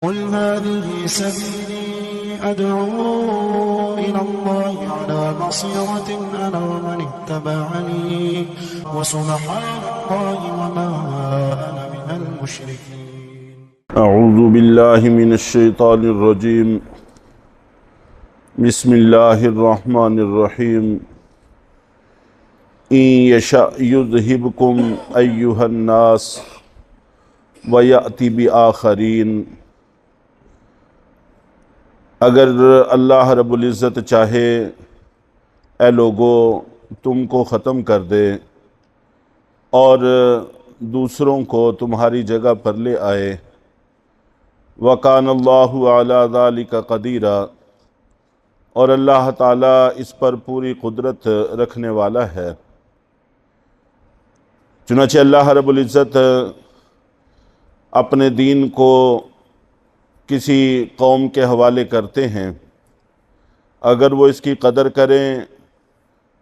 قل هذه سبيلي أدعو إلى الله على بصيرة أنا ومن اتبعني وسبحان الله وما أنا من المشركين. اعوذ باللہ من الشیطان الرجیم بسم اللہ الرحمن الرحیم ان یشأ یذہبکم ایہا الناس ویأتی بآخرین. اگر اللہ رب العزت چاہے اے لوگو تم کو ختم کر دے اور دوسروں کو تمہاری جگہ پر لے آئے. وَكَانَ اللَّهُ عَلَى ذَلِكَ قَدِيرًا، اور اللہ تعالیٰ اس پر پوری قدرت رکھنے والا ہے. چنانچہ اللہ رب العزت اپنے دین کو کسی قوم کے حوالے کرتے ہیں. اگر وہ اس کی قدر کریں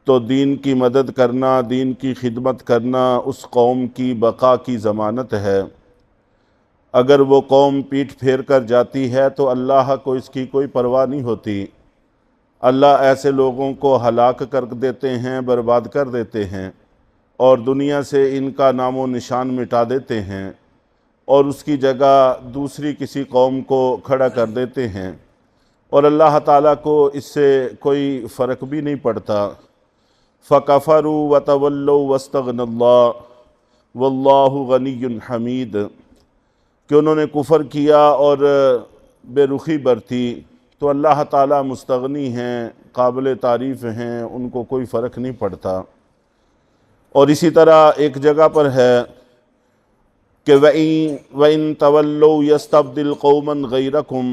تو دین کی مدد کرنا، دین کی خدمت کرنا اس قوم کی بقا کی ضمانت ہے. اگر وہ قوم پیٹھ پھیر کر جاتی ہے تو اللہ کو اس کی کوئی پرواہ نہیں ہوتی. اللہ ایسے لوگوں کو ہلاک کر دیتے ہیں، برباد کر دیتے ہیں اور دنیا سے ان کا نام و نشان مٹا دیتے ہیں اور اس کی جگہ دوسری کسی قوم کو کھڑا کر دیتے ہیں، اور اللہ تعالیٰ کو اس سے کوئی فرق بھی نہیں پڑتا. فَكَفَرُوا وَتَوَلَّوْا وَاسْتَغْنَى اللَّهُ وَاللَّهُ غَنِيٌّ حَمِيدٌ، کہ انہوں نے کفر کیا اور بے رخی برتی تو اللہ تعالیٰ مستغنی ہیں، قابل تعریف ہیں، ان کو کوئی فرق نہیں پڑتا. اور اسی طرح ایک جگہ پر ہے کہ وَإِن تَوَلَّوْا يَسْتَبْدِلْ قَوْمًا غَيْرَكُمْ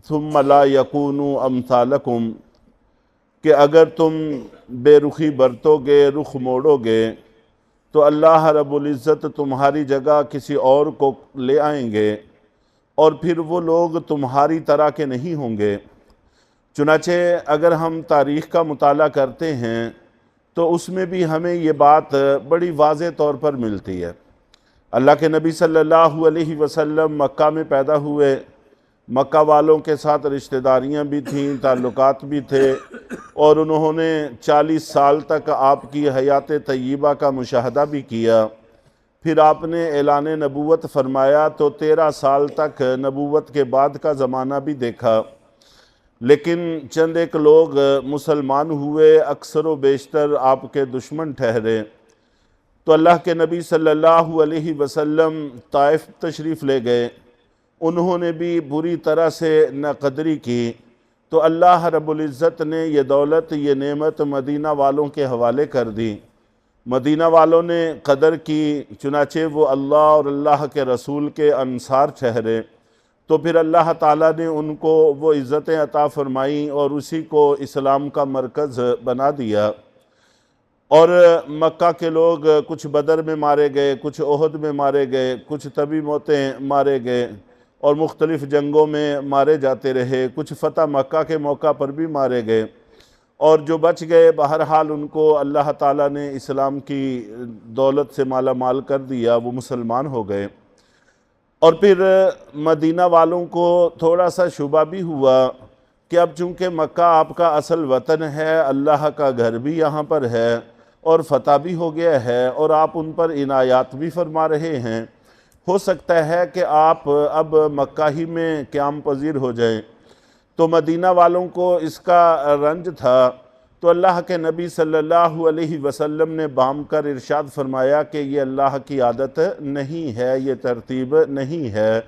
ثُمَّ لَا يَكُونُوا أَمْثَالَكُمْ، کہ اگر تم بے رخی برتو گے، رخ موڑو گے تو اللہ رب العزت تمہاری جگہ کسی اور کو لے آئیں گے اور پھر وہ لوگ تمہاری طرح کے نہیں ہوں گے. چنانچہ اگر ہم تاریخ کا مطالعہ کرتے ہیں تو اس میں بھی ہمیں یہ بات بڑی واضح طور پر ملتی ہے. اللہ کے نبی صلی اللہ علیہ وسلم مکہ میں پیدا ہوئے، مکہ والوں کے ساتھ رشتہ داریاں بھی تھیں، تعلقات بھی تھے، اور انہوں نے 40 سال تک آپ کی حیات طیبہ کا مشاہدہ بھی کیا. پھر آپ نے اعلان نبوت فرمایا تو 13 سال تک نبوت کے بعد کا زمانہ بھی دیکھا. لیکن چند ایک لوگ مسلمان ہوئے، اکثر و بیشتر آپ کے دشمن ٹھہرے. تو اللہ کے نبی صلی اللہ علیہ وسلم طائف تشریف لے گئے، انہوں نے بھی بری طرح سے ناقدری کی. تو اللہ رب العزت نے یہ دولت، یہ نعمت مدینہ والوں کے حوالے کر دی. مدینہ والوں نے قدر کی، چنانچہ وہ اللہ اور اللہ کے رسول کے انصار ٹھہرے. تو پھر اللہ تعالیٰ نے ان کو وہ عزتیں عطا فرمائیں اور اسی کو اسلام کا مرکز بنا دیا. اور مکہ کے لوگ کچھ بدر میں مارے گئے، کچھ احد میں مارے گئے، کچھ طبی موتیں مارے گئے اور مختلف جنگوں میں مارے جاتے رہے، کچھ فتح مکہ کے موقع پر بھی مارے گئے، اور جو بچ گئے بہرحال ان کو اللہ تعالیٰ نے اسلام کی دولت سے مالا مال کر دیا، وہ مسلمان ہو گئے. اور پھر مدینہ والوں کو تھوڑا سا شبہ بھی ہوا کہ اب چونکہ مکہ آپ کا اصل وطن ہے، اللہ کا گھر بھی یہاں پر ہے اور فتح بھی ہو گیا ہے اور آپ ان پر عنایات بھی فرما رہے ہیں، ہو سکتا ہے کہ آپ اب مکہ ہی میں قیام پذیر ہو جائیں. تو مدینہ والوں کو اس کا رنج تھا. تو اللہ کے نبی صلی اللہ علیہ وسلم نے بام کر ارشاد فرمایا کہ یہ اللہ کی عادت نہیں ہے، یہ ترتیب نہیں ہے.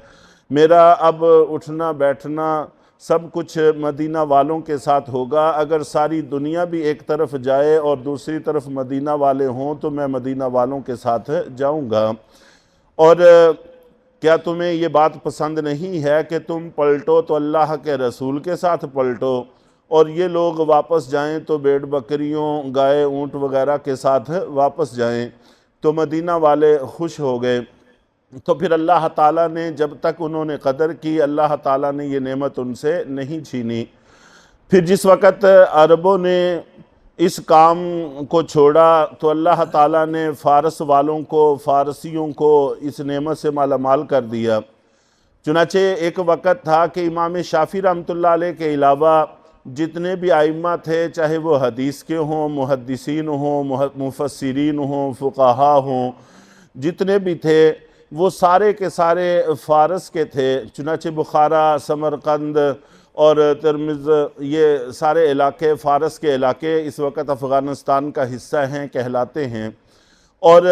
میرا اب اٹھنا بیٹھنا سب کچھ مدینہ والوں کے ساتھ ہوگا. اگر ساری دنیا بھی ایک طرف جائے اور دوسری طرف مدینہ والے ہوں تو میں مدینہ والوں کے ساتھ جاؤں گا. اور کیا تمہیں یہ بات پسند نہیں ہے کہ تم پلٹو تو اللہ کے رسول کے ساتھ پلٹو اور یہ لوگ واپس جائیں تو بھیڑ بکریوں، گائے، اونٹ وغیرہ کے ساتھ واپس جائیں؟ تو مدینہ والے خوش ہو گئے. تو پھر اللہ تعالیٰ نے جب تک انہوں نے قدر کی، اللہ تعالیٰ نے یہ نعمت ان سے نہیں چھینی. پھر جس وقت عربوں نے اس کام کو چھوڑا تو اللہ تعالیٰ نے فارس والوں کو، فارسیوں کو اس نعمت سے مالا مال کر دیا. چنانچہ ایک وقت تھا کہ امام شافعی رحمۃ اللہ علیہ کے علاوہ جتنے بھی ائمہ تھے، چاہے وہ حدیث کے ہوں، محدثین ہوں، مفسرین ہوں، فقہا ہوں، جتنے بھی تھے وہ سارے کے سارے فارس کے تھے۔ چنانچہ بخارا، سمرقند اور ترمذ، یہ سارے علاقے فارس کے علاقے اس وقت افغانستان کا حصہ ہیں، کہلاتے ہیں، اور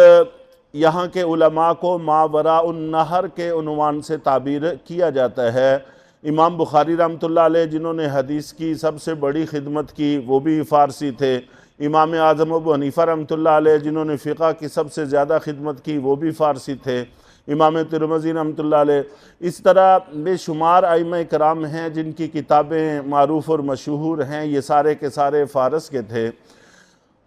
یہاں کے علماء کو ماوراء النہر کے عنوان سے تعبیر کیا جاتا ہے۔ امام بخاری رحمۃ اللہ علیہ جنہوں نے حدیث کی سب سے بڑی خدمت کی وہ بھی فارسی تھے، امام اعظم ابو حنیفہ رحمۃ اللہ علیہ جنہوں نے فقہ کی سب سے زیادہ خدمت کی وہ بھی فارسی تھے، امام ترمذی رحمۃ اللہ علیہ، اس طرح بے شمار ائمہ کرام ہیں جن کی کتابیں معروف اور مشہور ہیں، یہ سارے کے سارے فارس کے تھے۔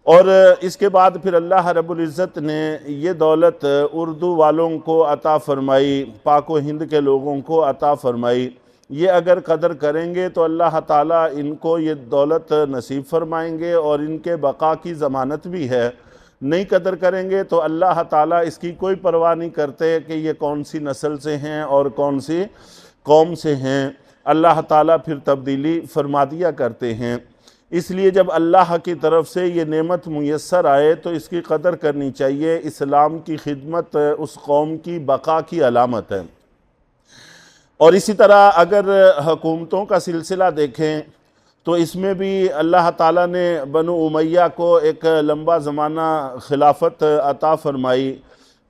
اور اس کے بعد پھر اللہ رب العزت نے یہ دولت اردو والوں کو عطا فرمائی، پاک و ہند کے لوگوں کو عطا فرمائی۔ یہ اگر قدر کریں گے تو اللہ تعالیٰ ان کو یہ دولت نصیب فرمائیں گے اور ان کے بقا کی ضمانت بھی ہے۔ نہیں قدر کریں گے تو اللہ تعالیٰ اس کی کوئی پرواہ نہیں کرتے کہ یہ کون سی نسل سے ہیں اور کون سی قوم سے ہیں، اللہ تعالیٰ پھر تبدیلی فرما دیا کرتے ہیں۔ اس لیے جب اللہ کی طرف سے یہ نعمت میسر آئے تو اس کی قدر کرنی چاہیے۔ اسلام کی خدمت اس قوم کی بقا کی علامت ہے۔ اور اسی طرح اگر حکومتوں کا سلسلہ دیکھیں تو اس میں بھی اللہ تعالیٰ نے بنو امیہ کو ایک لمبا زمانہ خلافت عطا فرمائی۔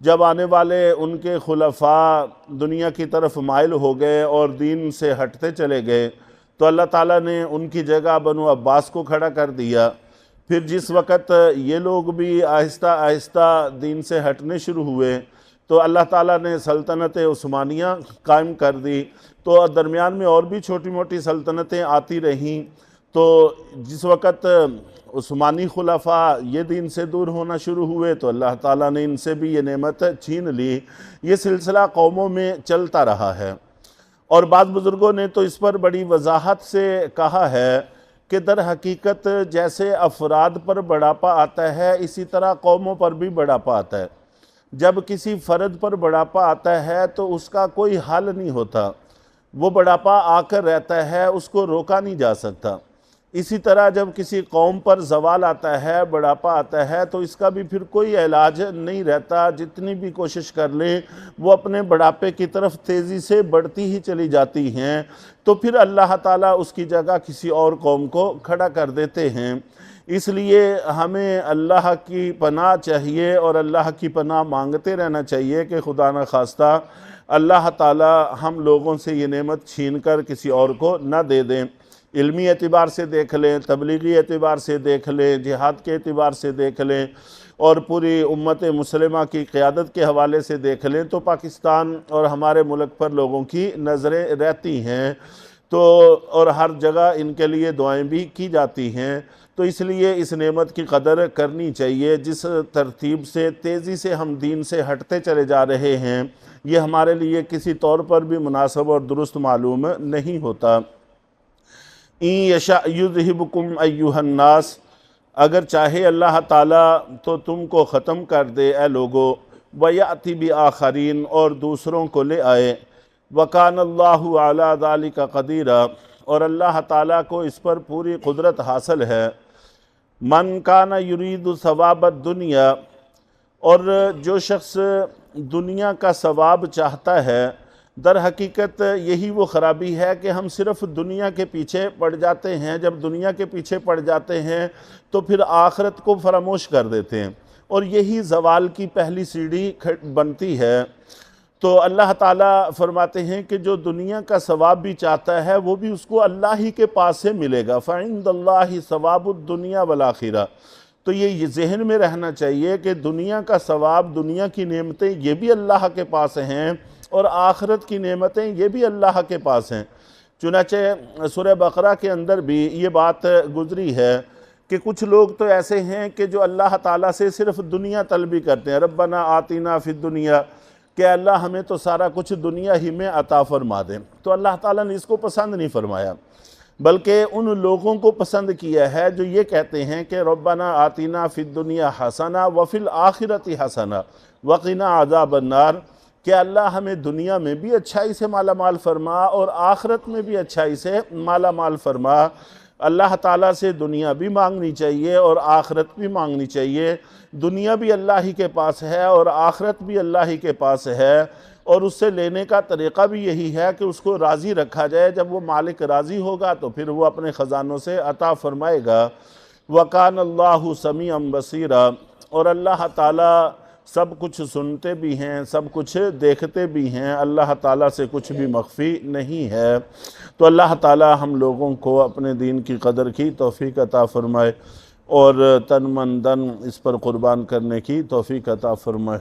جب آنے والے ان کے خلفاء دنیا کی طرف مائل ہو گئے اور دین سے ہٹتے چلے گئے تو اللہ تعالیٰ نے ان کی جگہ بنو عباس کو کھڑا کر دیا۔ پھر جس وقت یہ لوگ بھی آہستہ آہستہ دین سے ہٹنے شروع ہوئے تو اللہ تعالیٰ نے سلطنت عثمانیہ قائم کر دی، تو درمیان میں اور بھی چھوٹی موٹی سلطنتیں آتی رہیں۔ تو جس وقت عثمانی خلفاء یہ دین سے دور ہونا شروع ہوئے تو اللہ تعالیٰ نے ان سے بھی یہ نعمت چھین لی۔ یہ سلسلہ قوموں میں چلتا رہا ہے، اور بعض بزرگوں نے تو اس پر بڑی وضاحت سے کہا ہے کہ در حقیقت جیسے افراد پر بڑھاپا آتا ہے اسی طرح قوموں پر بھی بڑھاپا آتا ہے۔ جب کسی فرد پر بڑھاپا آتا ہے تو اس کا کوئی حل نہیں ہوتا، وہ بڑھاپا آ کر رہتا ہے، اس کو روکا نہیں جا سکتا۔ اسی طرح جب کسی قوم پر زوال آتا ہے، بڑھاپا آتا ہے، تو اس کا بھی پھر کوئی علاج نہیں رہتا، جتنی بھی کوشش کر لیں وہ اپنے بڑھاپے کی طرف تیزی سے بڑھتی ہی چلی جاتی ہیں، تو پھر اللہ تعالیٰ اس کی جگہ کسی اور قوم کو کھڑا کر دیتے ہیں۔ اس لیے ہمیں اللہ کی پناہ چاہیے اور اللہ کی پناہ مانگتے رہنا چاہیے کہ خدا نخواستہ اللہ تعالیٰ ہم لوگوں سے یہ نعمت چھین کر کسی اور کو نہ دے دیں۔ علمی اعتبار سے دیکھ لیں، تبلیغی اعتبار سے دیکھ لیں، جہاد کے اعتبار سے دیکھ لیں، اور پوری امت مسلمہ کی قیادت کے حوالے سے دیکھ لیں تو پاکستان اور ہمارے ملک پر لوگوں کی نظریں رہتی ہیں، تو اور ہر جگہ ان کے لیے دعائیں بھی کی جاتی ہیں۔ تو اس لیے اس نعمت کی قدر کرنی چاہیے۔ جس ترتیب سے تیزی سے ہم دین سے ہٹتے چلے جا رہے ہیں یہ ہمارے لیے کسی طور پر بھی مناسب اور درست معلوم نہیں ہوتا۔ اِن یشاء یذہبکم ایھا الناس، اگر چاہے اللہ تعالیٰ تو تم کو ختم کر دے اے لوگو، وَیَأْتِ بِآخَرِین، اور دوسروں کو لے آئے، وَکَانَ اللَّهُ عَلَىٰ ذَلِکَ قَدِیرًا، اور اللہ تعالیٰ کو اس پر پوری قدرت حاصل ہے۔ من کان یرید ثواب الدنیا، اور جو شخص دنیا کا ثواب چاہتا ہے، در حقیقت یہی وہ خرابی ہے کہ ہم صرف دنیا کے پیچھے پڑ جاتے ہیں۔ جب دنیا کے پیچھے پڑ جاتے ہیں تو پھر آخرت کو فراموش کر دیتے ہیں، اور یہی زوال کی پہلی سیڑھی بنتی ہے۔ تو اللہ تعالیٰ فرماتے ہیں کہ جو دنیا کا ثواب بھی چاہتا ہے وہ بھی اس کو اللہ ہی کے پاس سے ملے گا۔ فَعِندَ اللَّهِ ثَوَابُ الدُّنْيَا وَالْآخِرَةِ، تو یہ ذہن میں رہنا چاہیے کہ دنیا کا ثواب، دنیا کی نعمتیں یہ بھی اللہ کے پاس ہیں، اور آخرت کی نعمتیں یہ بھی اللہ کے پاس ہیں۔ چنانچہ سورہ بقرہ کے اندر بھی یہ بات گزری ہے کہ کچھ لوگ تو ایسے ہیں کہ جو اللہ تعالیٰ سے صرف دنیا طلبی کرتے ہیں، ربنا آتینا فی الدنیا، کہ اللہ ہمیں تو سارا کچھ دنیا ہی میں عطا فرما دیں۔ تو اللہ تعالیٰ نے اس کو پسند نہیں فرمایا، بلکہ ان لوگوں کو پسند کیا ہے جو یہ کہتے ہیں کہ ربنا آتینا فی الدنیا حسنہ وفی الآخرۃ حسنہ وقنا عذاب النار، کہ اللہ ہمیں دنیا میں بھی اچھائی سے مالا مال فرما اور آخرت میں بھی اچھائی سے مالا مال فرما۔ اللہ تعالیٰ سے دنیا بھی مانگنی چاہیے اور آخرت بھی مانگنی چاہیے۔ دنیا بھی اللہ ہی کے پاس ہے اور آخرت بھی اللہ ہی کے پاس ہے، اور اس سے لینے کا طریقہ بھی یہی ہے کہ اس کو راضی رکھا جائے۔ جب وہ مالک راضی ہوگا تو پھر وہ اپنے خزانوں سے عطا فرمائے گا۔ وَقَانَ اللَّهُ سَمِيعًا بَصِيرًا، اور اللہ تعالیٰ سب کچھ سنتے بھی ہیں، سب کچھ دیکھتے بھی ہیں، اللہ تعالیٰ سے کچھ بھی مخفی نہیں ہے۔ تو اللہ تعالیٰ ہم لوگوں کو اپنے دین کی قدر کی توفیق عطا فرمائے اور تن من دن اس پر قربان کرنے کی توفیق عطا فرمائے۔